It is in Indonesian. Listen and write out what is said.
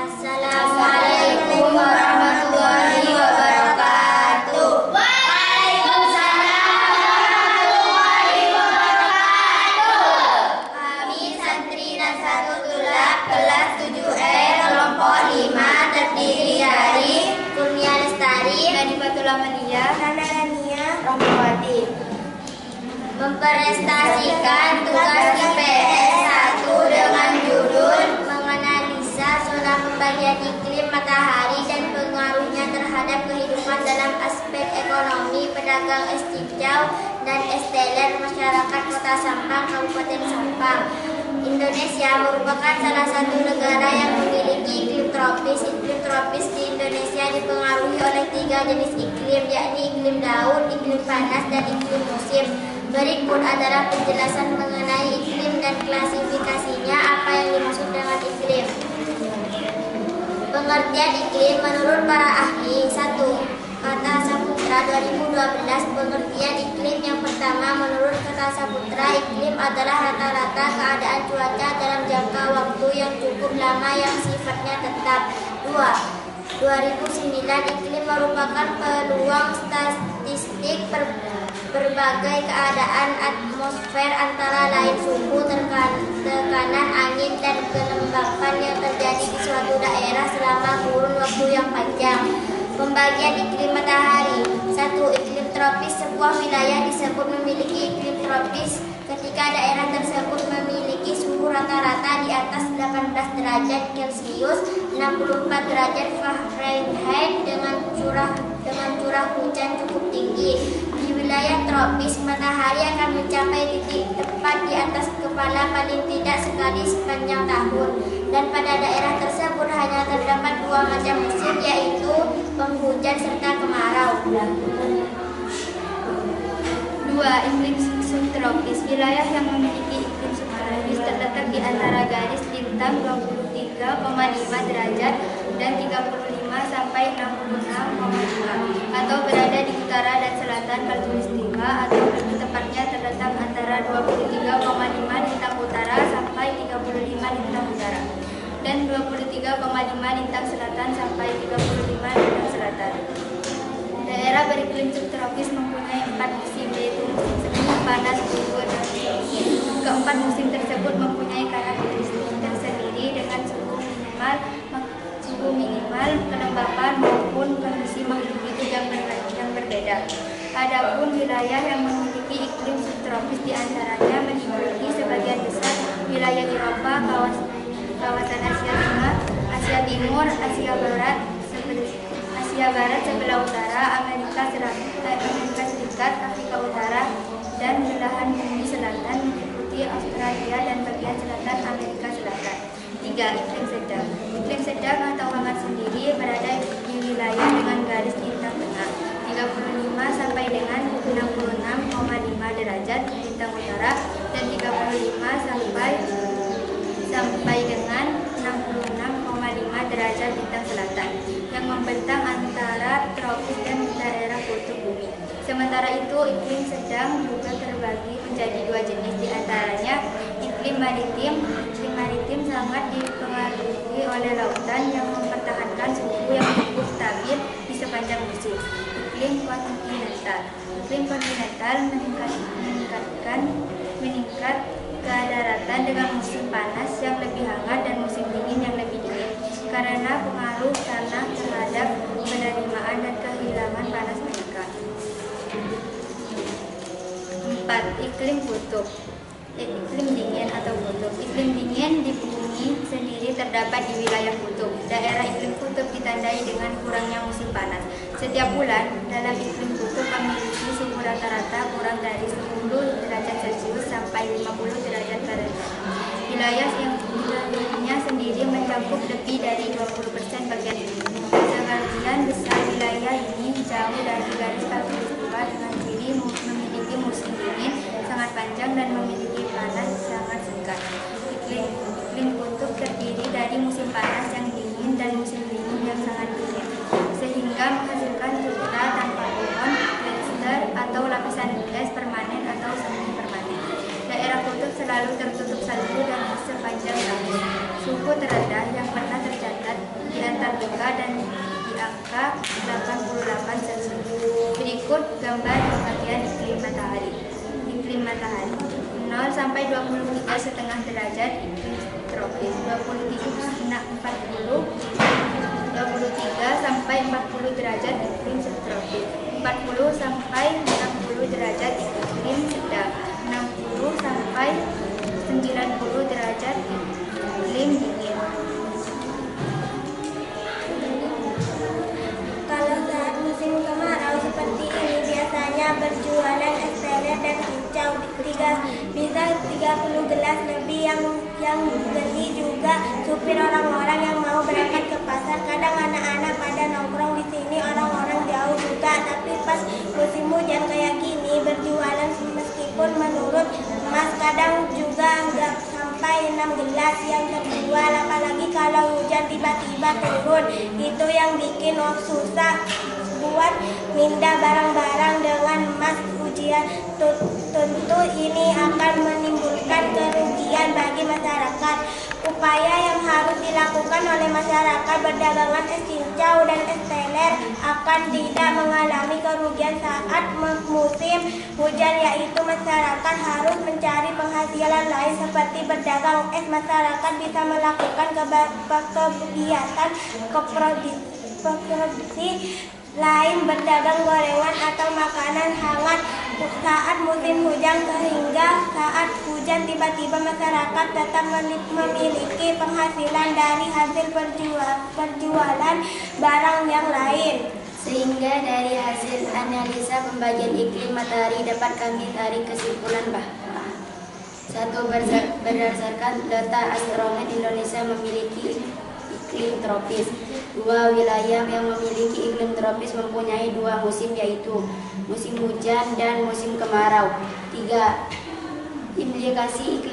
Assalamualaikum warahmatullahi wabarakatuh. Waalaikumsalam warahmatullahi wabarakatuh. Kami santri Nasahatullah kelas 7E kelompok 5 terdiri dari Kurnia Lestari, Nadifatul Amalia, Hana Rania, Rahmawati, mempresentasikan tugas IPS 1 dengan judul menganalisa zona pembagian iklim matahari dan pengaruhnya terhadap kehidupan dalam aspek ekonomi, pedagang es cincau dan es teler masyarakat Kota Sampang, Kabupaten Sampang. Indonesia merupakan salah satu negara yang memiliki iklim tropis. Iklim tropis di Indonesia dipengaruhi oleh 3 jenis iklim, yakni iklim daun, iklim panas, dan iklim musim. Berikut adalah penjelasan mengenai iklim dan klasifikasinya. Apa yang dimaksud dengan iklim? Pengertian iklim menurut para ahli. 1. Kata Saputra 2012. Pengertian iklim yang pertama, menurut Kata Saputra, iklim adalah rata-rata keadaan cuaca dalam jangka waktu yang cukup lama yang sifatnya tetap. 2. 2009, iklim merupakan peluang statistik berbagai keadaan atmosfer, antara lain suhu, tekanan angin, dan kelembapan yang terjadi di suatu daerah selama kurun waktu yang panjang. Pembagian iklim matahari. 1. Iklim tropis. Sebuah wilayah disebut memiliki iklim tropis ketika daerah tersebut memiliki suhu rata-rata di atas 18 derajat Celcius, 64 derajat Fahrenheit, dengan curah hujan cukup tinggi. Di wilayah tropis, matahari akan mencapai titik tepat di atas kepala paling tidak sekali sepanjang tahun, dan pada daerah tersebut hanya terdapat 2 macam musim, yaitu penghujan serta kemarau. 2. Iklim subtropis. Wilayah yang memiliki iklim subtropis terletak di antara garis lintang 23,5 derajat dan 35 sampai 66,5, atau berada di utara dan selatan Khatulistiwa, atau lebih tepatnya terletak antara 23,5 lintang utara sampai 35 lintang utara, dan 23,5 lintang selatan sampai 35 lintang selatan. Daerah beriklim subtropis mempunyai 4 musim, yaitu musim semi, panas, gugur, dan dingin. Keempat musim tersebut mempunyai karakteristik tersendiri dengan suhu minimal, kelembapan, maupun kondisi makhluk hidup yang berbeda. Adapun wilayah yang memiliki iklim subtropis diantaranya meliputi sebagian besar wilayah Eropa, kawasan Asia Tengah, Asia Timur, Asia Barat sebelah utara, Amerika Serikat, Afrika Utara, dan belahan bumi selatan meliputi Australia dan bagian selatan Amerika Selatan. 3. Iklim sedang. Iklim sedang atau hangat sendiri berada di wilayah dengan garis lintang tengah 35 sampai dengan 66,5 derajat lintang utara, dan 35 sampai dengan 66,5 derajat lintang selatan, yang membentang antara tropis dan daerah kutub bumi. Sementara itu, iklim sedang juga terbagi menjadi 2 jenis, diantaranya iklim maritim. Iklim maritim sangat dipengaruhi oleh lautan yang mempertahankan suhu yang cukup stabil di sepanjang musim. Iklim kontinental. Iklim kontinental meningkat ke daratan dengan musim panas yang lebih hangat dan musim dingin yang lebih dingin, karena pengaruh tanah terhadap penerimaan dan kehilangan panas mereka. 4. Iklim kutub. Iklim dingin atau kutub. Iklim dingin di bumi sendiri terdapat di wilayah kutub. Daerah iklim kutub ditandai dengan kurangnya musim panas. Setiap bulan dalam iklim kutub memiliki suhu rata-rata kurang dari 10 derajat Celcius sampai 50 derajat Fahrenheit. Wilayah yang wilayahnya sendiri mencakup lebih dari 20% bagian bumi. Sebagian besar wilayah ini jauh dari garis khatulistiwa dengan ciri memiliki musim dingin sangat panjang dan memiliki panas sangat singkat. Iklim kutub terdiri dari musim panas yang dingin dan musim dingin yang sangat dingin, sehingga menghasilkan cedera tanpa pohon, gletser, atau lapisan es permanen atau semi permanen. Daerah kutub selalu tertutup salju dan sepanjang tahun. Suhu terendah yang pernah tercatat 23,5 derajat iklim tropis, 23 sampai 40 derajat iklim subtropis, 40 sampai 60 derajat iklim sedang, 60 sampai 90 derajat iklim dingin. Kalau saat musim kemarau seperti ini biasanya berjualan es teler dan cincau bisa 30 gelas lebih yang beli juga supir orang-orang yang mau berangkat ke pasar. Kadang anak-anak pada nongkrong di sini, orang-orang jauh juga. Tapi pas musim hujan kayak gini berjualan meskipun menurut Mas kadang juga nggak sampai 6 gelas yang terjual, apalagi kalau hujan tiba-tiba turun. Itu yang bikin susah buat mindah barang-barang dengan Mas ujian. Tentu ini akan menimbulkan kerugian bagi masyarakat. Upaya yang harus dilakukan oleh masyarakat berdagangan es cincau dan es teler akan tidak mengalami kerugian saat musim hujan, yaitu masyarakat harus mencari penghasilan lain seperti berdagang es. Masyarakat bisa melakukan kegiatan produksi lain, berdagang gorengan atau makanan hangat saat musim hujan, sehingga saat hujan tiba-tiba masyarakat tetap memiliki penghasilan dari hasil perjualan barang yang lain. Sehingga dari hasil analisa pembagian iklim matahari dapat kami tarik kesimpulan bahwa 1. Berdasarkan data astronom, Indonesia memiliki iklim tropis. 2. Wilayah yang memiliki iklim tropis mempunyai 2 musim, yaitu musim hujan dan musim kemarau. 3. Implikasi iklim